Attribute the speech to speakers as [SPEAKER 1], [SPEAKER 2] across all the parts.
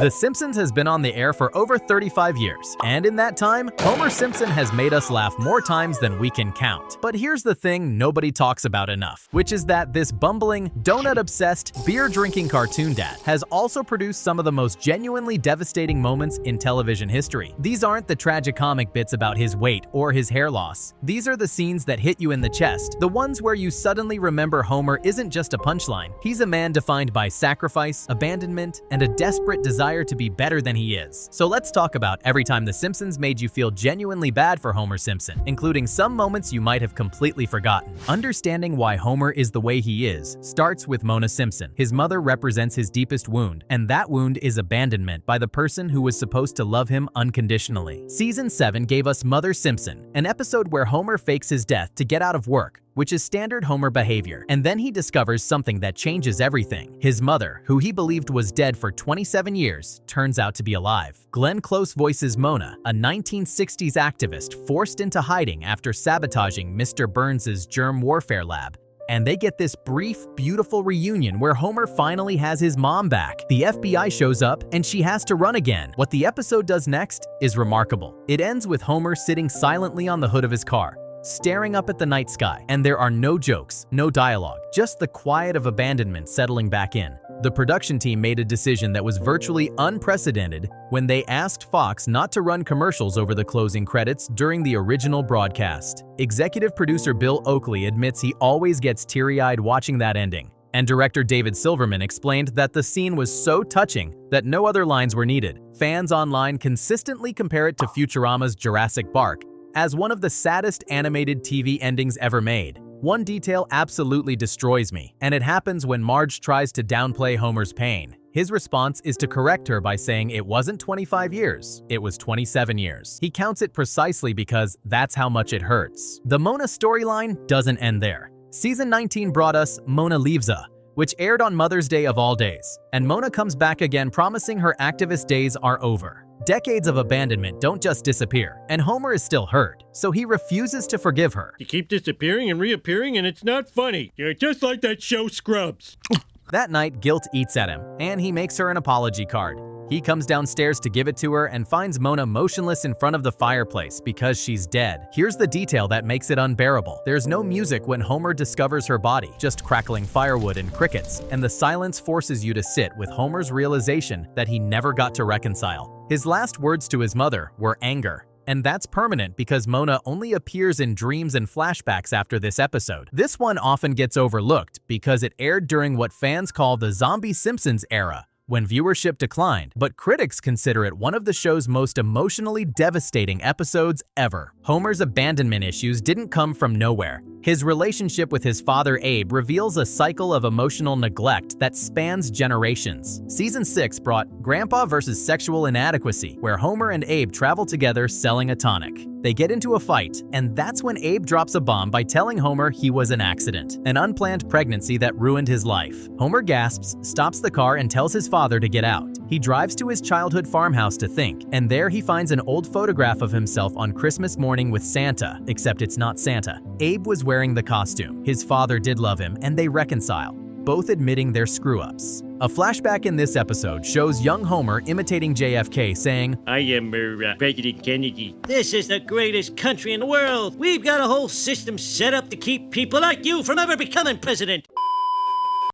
[SPEAKER 1] The Simpsons has been on the air for over 35 years, and in that time, Homer Simpson has made us laugh more times than we can count. But here's the thing nobody talks about enough, which is that this bumbling, donut-obsessed, beer-drinking cartoon dad has also produced some of the most genuinely devastating moments in television history. These aren't the tragicomic bits about his weight or his hair loss. These are the scenes that hit you in the chest, the ones where you suddenly remember Homer isn't just a punchline. He's a man defined by sacrifice, abandonment, and a desperate desire to be better than he is. So let's talk about every time The Simpsons made you feel genuinely bad for Homer Simpson, including some moments you might have completely forgotten. Understanding why Homer is the way he is starts with Mona Simpson. His mother represents his deepest wound, and that wound is abandonment by the person who was supposed to love him unconditionally. Season 7 gave us Mother Simpson, an episode where Homer fakes his death to get out of work, which is standard Homer behavior. And then he discovers something that changes everything. His mother, who he believed was dead for 27 years, turns out to be alive. Glenn Close voices Mona, a 1960s activist forced into hiding after sabotaging Mr. Burns' germ warfare lab. And they get this brief, beautiful reunion where Homer finally has his mom back. The FBI shows up, and she has to run again. What the episode does next is remarkable. It ends with Homer sitting silently on the hood of his car, staring up at the night sky, and there are no jokes, no dialogue, just the quiet of abandonment settling back in. The production team made a decision that was virtually unprecedented when they asked Fox not to run commercials over the closing credits during the original broadcast. Executive producer Bill Oakley admits he always gets teary-eyed watching that ending, and director David Silverman explained that the scene was so touching that no other lines were needed. Fans online consistently compare it to Futurama's Jurassic Park as one of the saddest animated TV endings ever made. One detail absolutely destroys me, and it happens when Marge tries to downplay Homer's pain. His response is to correct her by saying it wasn't 25 years, it was 27 years. He counts it precisely because that's how much it hurts. The Mona storyline doesn't end there. Season 19 brought us Mona Leavesa, which aired on Mother's Day of all days, and Mona comes back again promising her activist days are over. Decades of abandonment don't just disappear, and Homer is still hurt, so he refuses to forgive her.
[SPEAKER 2] You keep disappearing and reappearing, and it's not funny. You're just like that show Scrubs.
[SPEAKER 1] That night, guilt eats at him, and he makes her an apology card. He comes downstairs to give it to her and finds Mona motionless in front of the fireplace because she's dead. Here's the detail that makes it unbearable. There's no music when Homer discovers her body, just crackling firewood and crickets, and the silence forces you to sit with Homer's realization that he never got to reconcile. His last words to his mother were anger. And that's permanent because Mona only appears in dreams and flashbacks after this episode. This one often gets overlooked because it aired during what fans call the Zombie Simpsons era, when viewership declined, but critics consider it one of the show's most emotionally devastating episodes ever. Homer's abandonment issues didn't come from nowhere. His relationship with his father Abe reveals a cycle of emotional neglect that spans generations. Season 6 brought Grandpa vs. Sexual Inadequacy, where Homer and Abe travel together selling a tonic. They get into a fight, and that's when Abe drops a bomb by telling Homer he was an accident, an unplanned pregnancy that ruined his life. Homer gasps, stops the car, and tells his father to get out. He drives to his childhood farmhouse to think, and there he finds an old photograph of himself on Christmas morning with Santa, except it's not Santa. Abe was wearing the costume. His father did love him, and they reconcile, both admitting their screw-ups. A flashback in this episode shows young Homer imitating JFK saying,
[SPEAKER 2] I am President Kennedy.
[SPEAKER 3] This is the greatest country in the world. We've got a whole system set up to keep people like you from ever becoming president.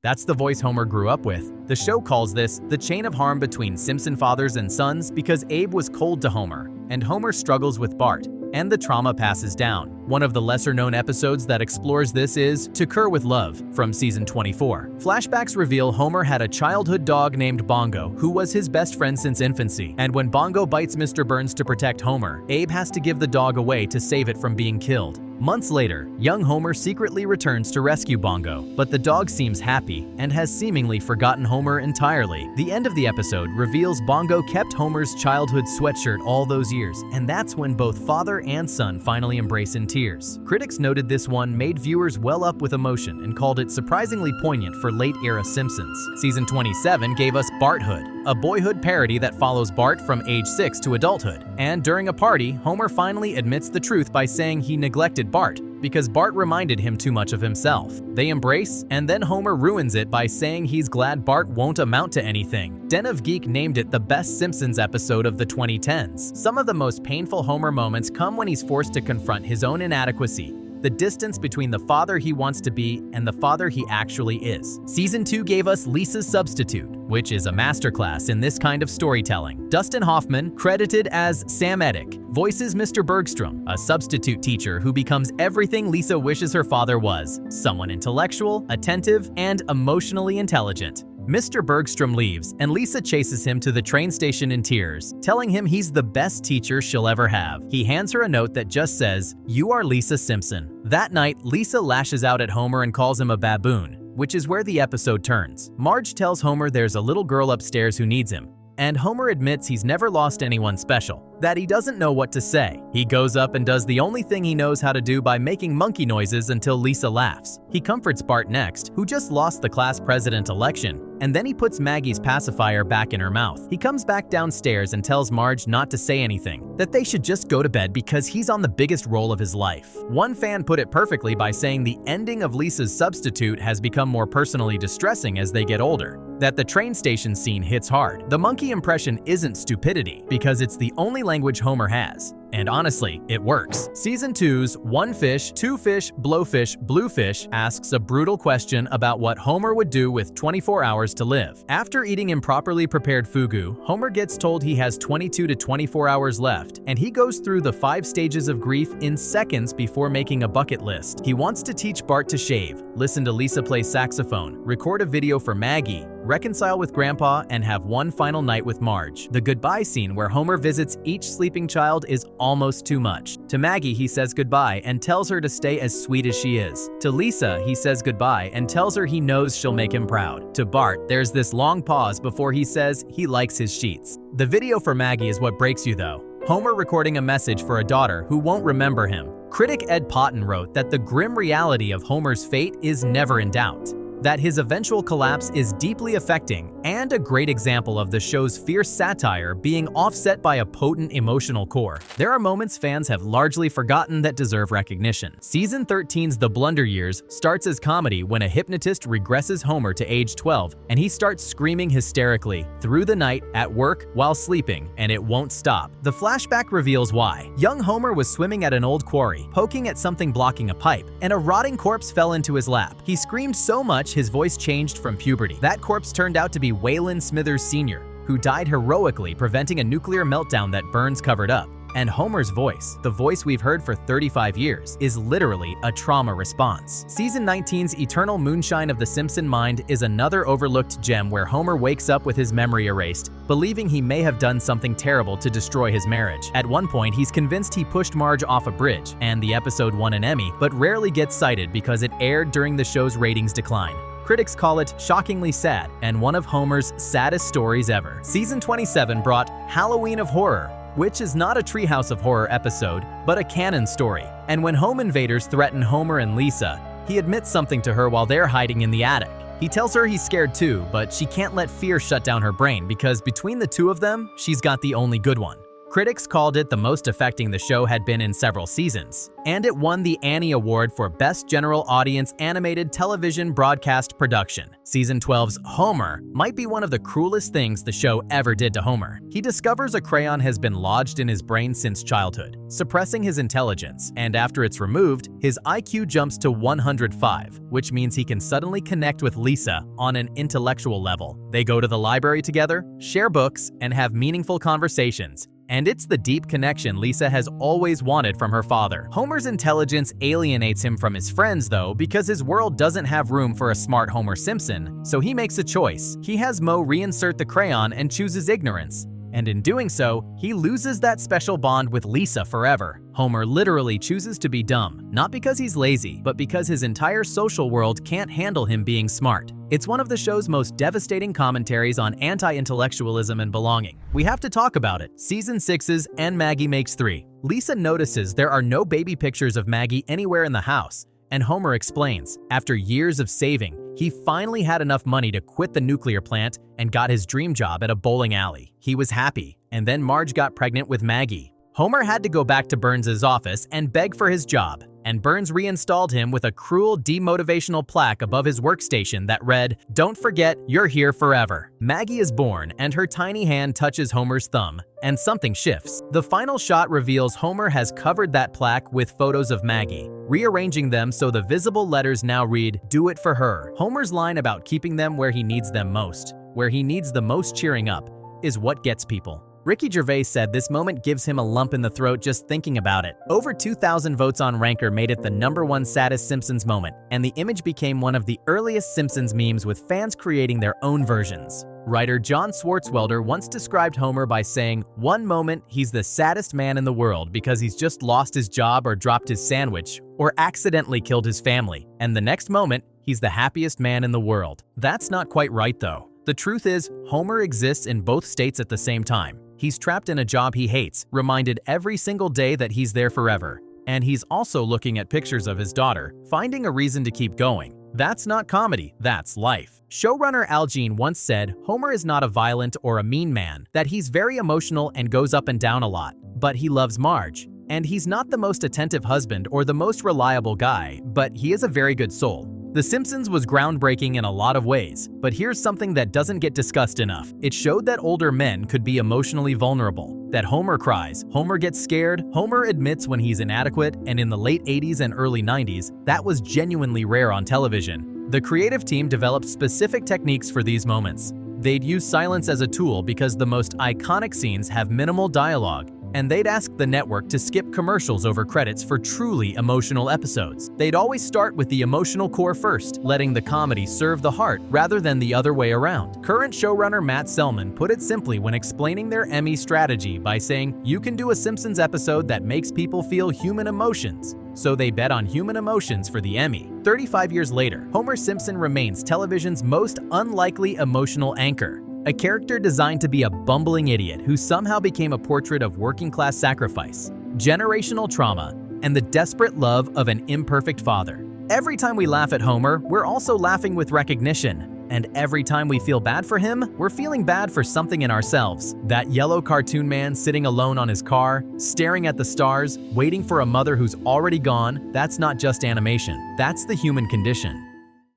[SPEAKER 1] That's the voice Homer grew up with. The show calls this the chain of harm between Simpson fathers and sons because Abe was cold to Homer, and Homer struggles with Bart, and the trauma passes down. One of the lesser-known episodes that explores this is To Cur with Love from season 24. Flashbacks reveal Homer had a childhood dog named Bongo, who was his best friend since infancy, and when Bongo bites Mr. Burns to protect Homer, Abe has to give the dog away to save it from being killed. Months later, young Homer secretly returns to rescue Bongo, but the dog seems happy and has seemingly forgotten Homer entirely. The end of the episode reveals Bongo kept Homer's childhood sweatshirt all those years, and that's when both father and son finally embrace in tears. Critics noted this one made viewers well up with emotion and called it surprisingly poignant for late-era Simpsons. Season 27 gave us Barthood, a boyhood parody that follows Bart from age 6 to adulthood. And during a party, Homer finally admits the truth by saying he neglected Bart because Bart reminded him too much of himself. They embrace, and then Homer ruins it by saying he's glad Bart won't amount to anything. Den of Geek named it the best Simpsons episode of the 2010s. Some of the most painful Homer moments come when he's forced to confront his own inadequacy, the distance between the father he wants to be and the father he actually is. Season 2 gave us Lisa's Substitute, which is a masterclass in this kind of storytelling. Dustin Hoffman, credited as Sam Eddick, voices Mr. Bergstrom, a substitute teacher who becomes everything Lisa wishes her father was: someone intellectual, attentive, and emotionally intelligent. Mr. Bergstrom leaves, and Lisa chases him to the train station in tears, telling him he's the best teacher she'll ever have. He hands her a note that just says, "You are Lisa Simpson." That night, Lisa lashes out at Homer and calls him a baboon, which is where the episode turns. Marge tells Homer there's a little girl upstairs who needs him, and Homer admits he's never lost anyone special, that he doesn't know what to say. He goes up and does the only thing he knows how to do by making monkey noises until Lisa laughs. He comforts Bart next, who just lost the class president election, and then he puts Maggie's pacifier back in her mouth. He comes back downstairs and tells Marge not to say anything, that they should just go to bed because he's on the biggest role of his life. One fan put it perfectly by saying the ending of Lisa's Substitute has become more personally distressing as they get older, that the train station scene hits hard. The monkey impression isn't stupidity, because it's the only language Homer has. And honestly, it works. Season 2's One Fish, Two Fish, Blowfish, Bluefish asks a brutal question about what Homer would do with 24 hours to live. After eating improperly prepared fugu, Homer gets told he has 22 to 24 hours left, and he goes through the 5 stages of grief in seconds before making a bucket list. He wants to teach Bart to shave, listen to Lisa play saxophone, record a video for Maggie, reconcile with Grandpa, and have one final night with Marge. The goodbye scene where Homer visits each sleeping child is almost too much. To Maggie, he says goodbye and tells her to stay as sweet as she is. To Lisa, he says goodbye and tells her he knows she'll make him proud. To Bart, there's this long pause before he says he likes his sheets. The video for Maggie is what breaks you though. Homer recording a message for a daughter who won't remember him. Critic Ed Potton wrote that the grim reality of Homer's fate is never in doubt, that his eventual collapse is deeply affecting and a great example of the show's fierce satire being offset by a potent emotional core. There are moments fans have largely forgotten that deserve recognition. Season 13's The Blunder Years starts as comedy when a hypnotist regresses Homer to age 12 and he starts screaming hysterically through the night, at work, while sleeping, and it won't stop. The flashback reveals why. Young Homer was swimming at an old quarry, poking at something blocking a pipe, and a rotting corpse fell into his lap. He screamed so much his voice changed from puberty. That corpse turned out to be Waylon Smithers Sr., who died heroically preventing a nuclear meltdown that Burns covered up. And Homer's voice, the voice we've heard for 35 years, is literally a trauma response. Season 19's Eternal Moonshine of the Simpson Mind is another overlooked gem where Homer wakes up with his memory erased, believing he may have done something terrible to destroy his marriage. At one point, he's convinced he pushed Marge off a bridge, and the episode won an Emmy, but rarely gets cited because it aired during the show's ratings decline. Critics call it shockingly sad and one of Homer's saddest stories ever. Season 27 brought Halloween of Horror, which is not a Treehouse of Horror episode, but a canon story. And when home invaders threaten Homer and Lisa, he admits something to her while they're hiding in the attic. He tells her he's scared too, but she can't let fear shut down her brain because between the two of them, she's got the only good one. Critics called it the most affecting the show had been in several seasons, and it won the Annie Award for Best General Audience Animated Television Broadcast Production. Season 12's Homer might be one of the cruelest things the show ever did to Homer. He discovers a crayon has been lodged in his brain since childhood, suppressing his intelligence, and after it's removed, his IQ jumps to 105, which means he can suddenly connect with Lisa on an intellectual level. They go to the library together, share books, and have meaningful conversations. And it's the deep connection Lisa has always wanted from her father. Homer's intelligence alienates him from his friends, though, because his world doesn't have room for a smart Homer Simpson, so he makes a choice. He has Moe reinsert the crayon and chooses ignorance. And in doing so, he loses that special bond with Lisa forever. Homer literally chooses to be dumb, not because he's lazy, but because his entire social world can't handle him being smart. It's one of the show's most devastating commentaries on anti-intellectualism and belonging. We have to talk about it. Season 6's And Maggie Makes 3. Lisa notices there are no baby pictures of Maggie anywhere in the house, And Homer explains, after years of saving, he finally had enough money to quit the nuclear plant and got his dream job at a bowling alley. He was happy, and then Marge got pregnant with Maggie. Homer had to go back to Burns's office and beg for his job, and Burns reinstalled him with a cruel, demotivational plaque above his workstation that read, "Don't forget, you're here forever." Maggie is born, and her tiny hand touches Homer's thumb, and something shifts. The final shot reveals Homer has covered that plaque with photos of Maggie, rearranging them so the visible letters now read, "Do it for her." Homer's line about keeping them where he needs them most, where he needs the most cheering up, is what gets people. Ricky Gervais said this moment gives him a lump in the throat just thinking about it. Over 2,000 votes on Ranker made it the #1 saddest Simpsons moment, and the image became one of the earliest Simpsons memes with fans creating their own versions. Writer John Swartzwelder once described Homer by saying, "One moment, he's the saddest man in the world because he's just lost his job or dropped his sandwich or accidentally killed his family, and the next moment, he's the happiest man in the world." That's not quite right though. The truth is, Homer exists in both states at the same time. He's trapped in a job he hates, reminded every single day that he's there forever. And he's also looking at pictures of his daughter, finding a reason to keep going. That's not comedy, that's life. Showrunner Al Jean once said, Homer is not a violent or a mean man, that he's very emotional and goes up and down a lot, but he loves Marge. And he's not the most attentive husband or the most reliable guy, but he is a very good soul. The Simpsons was groundbreaking in a lot of ways, but here's something that doesn't get discussed enough. It showed that older men could be emotionally vulnerable, that Homer cries, Homer gets scared, Homer admits when he's inadequate, and in the late 80s and early 90s, that was genuinely rare on television. The creative team developed specific techniques for these moments. They'd use silence as a tool because the most iconic scenes have minimal dialogue, and they'd ask the network to skip commercials over credits for truly emotional episodes. They'd always start with the emotional core first, letting the comedy serve the heart rather than the other way around. Current showrunner Matt Selman put it simply when explaining their Emmy strategy by saying, "You can do a Simpsons episode that makes people feel human emotions." So they bet on human emotions for the Emmy. 35 years later, Homer Simpson remains television's most unlikely emotional anchor. A character designed to be a bumbling idiot who somehow became a portrait of working-class sacrifice, generational trauma, and the desperate love of an imperfect father. Every time we laugh at Homer, we're also laughing with recognition. And every time we feel bad for him, we're feeling bad for something in ourselves. That yellow cartoon man sitting alone on his car, staring at the stars, waiting for a mother who's already gone, that's not just animation. That's the human condition.